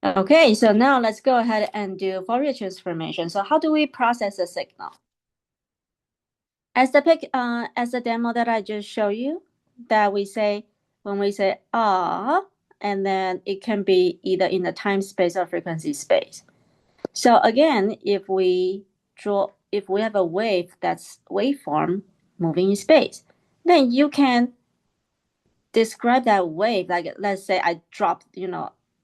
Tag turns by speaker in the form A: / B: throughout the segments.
A: Okay, so now let's go ahead and do Fourier transformation. So how do we process a signal? As the demo that I just showed you, that we say when we say ah, and then it can be either in the time space or frequency space. So again, if we have a wave that's waveform moving in space, then you can describe that wave. Like let's say I dropped,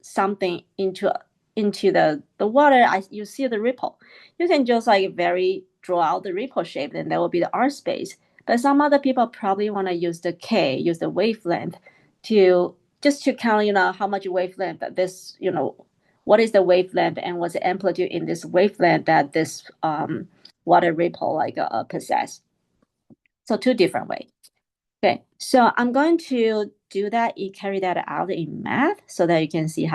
A: something into the water. You see the ripple. You can just like very draw out the ripple shape, and that will be the R space. But some other people probably want to use the K, use the wavelength to just to count, how much wavelength that this, what is the wavelength and what's the amplitude in this wavelength that this water ripple possess. So two different ways. Okay, so I'm going to do that, carry that out in math so that you can see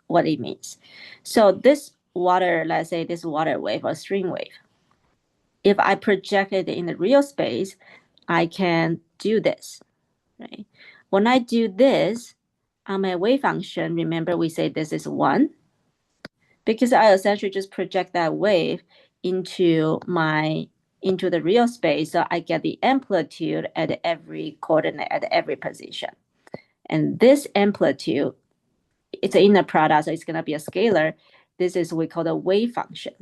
A: what it means. So this water, let's say this water wave or string wave, if I project it in the real space, I can do this, right? When I do this on my wave function, remember we say this is 1, because I essentially just project that wave into the real space, so I get the amplitude at every coordinate at every position. And this amplitude, it's an inner product, so it's going to be a scalar. This is what we call the wave function.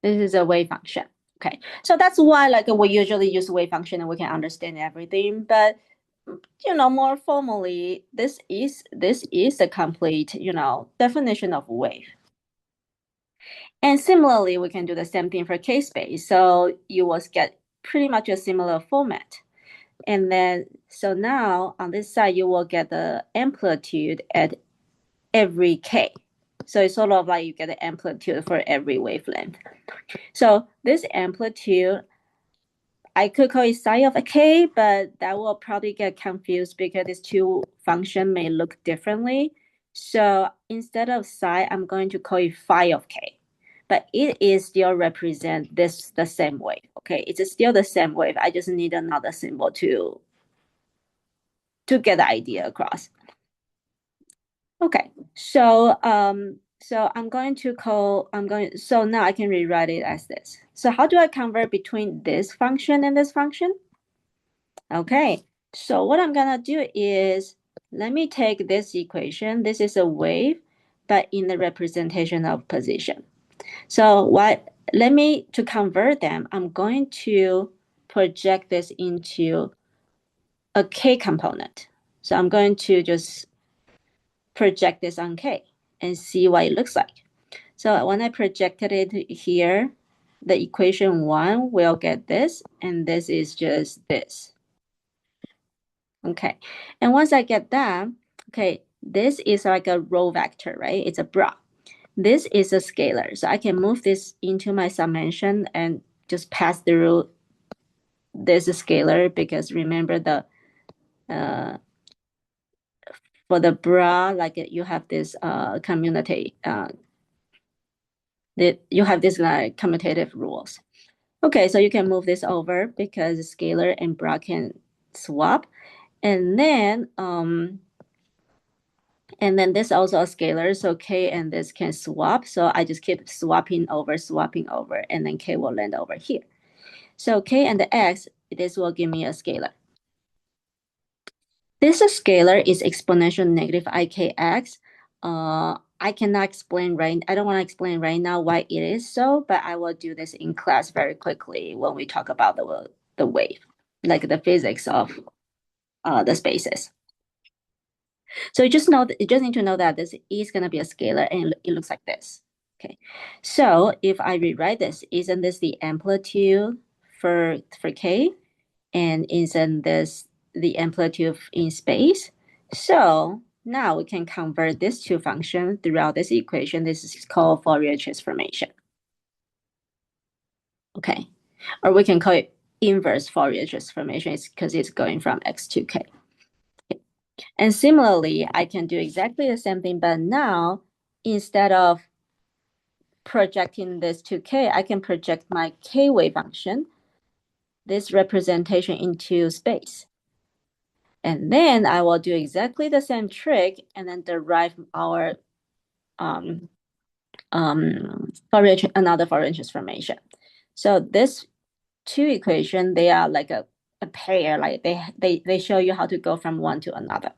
A: This is a wave function. Okay, so that's why we usually use wave function and we can understand everything. But more formally, this is a complete definition of wave. And similarly, we can do the same thing for K-space. So you will get pretty much a similar format. And then, so now on this side, you will get the amplitude at every K. So it's sort of like you get the amplitude for every wavelength. So this amplitude, I could call it psi of a K, but that will probably get confused because these two functions may look differently. So instead of psi, I'm going to call it phi of K. But it is still represent the same wave. Okay, it's still the same wave. I just need another symbol to get the idea across. Okay, so so now I can rewrite it as this. So how do I convert between this function and this function? Okay, so what I'm gonna do is, let me take this equation. This is a wave, but in the representation of position. So to convert them, I'm going to project this into a K component. So I'm going to just project this on K and see what it looks like. So when I projected it here, the equation 1 will get this, and this is just this. Okay, and once I get that, okay, this is like a row vector, right? It's a bra. This is a scalar, so I can move this into my summation and just pass through this scalar, because remember for the bra, like you have this community, you have this commutative rules. Okay, so you can move this over because scalar and bra can swap, and then this also a scalar, so K and this can swap. So I just keep swapping over, and then K will land over here. So K and the X, this will give me a scalar. This scalar is exponential negative IKX. I cannot explain I don't want to explain right now why it is so, but I will do this in class very quickly when we talk about the wave, like the physics of the spaces. So you just need to know that this is going to be a scalar, and it looks like this. Okay, so if I rewrite this, isn't this the amplitude for K, and isn't this the amplitude in space? So now we can convert these two functions throughout this equation. This is called Fourier transformation. Okay, or we can call it inverse Fourier transformation, because it's going from X to K. And similarly, I can do exactly the same thing, but now instead of projecting this to k, I can project my k wave function, this representation, into space. And then I will do exactly the same trick and then derive our another Fourier transformation. So this two equation, they are like a pair, like they show you how to go from one to another.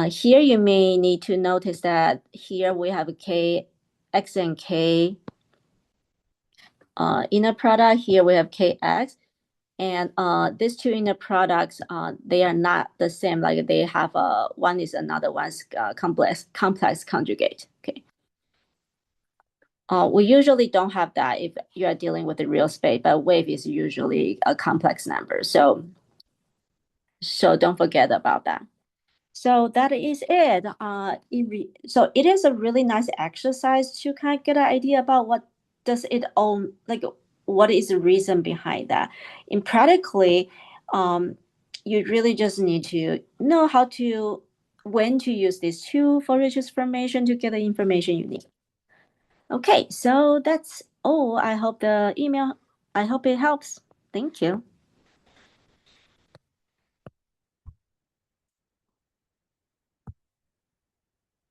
A: Here you may need to notice that here we have k, x and k inner product. Here we have kx. And these two inner products, they are not the same. Like they have one is another one's complex conjugate. Okay. We usually don't have that if you are dealing with a real space, but wave is usually a complex number. So don't forget about that. So that is it. So it is a really nice exercise to kind of get an idea about what does it own, like what is the reason behind that. And practically, you really just need to know when to use these two Fourier transformation to get the information you need. Okay, so that's all. I hope it helps. Thank you.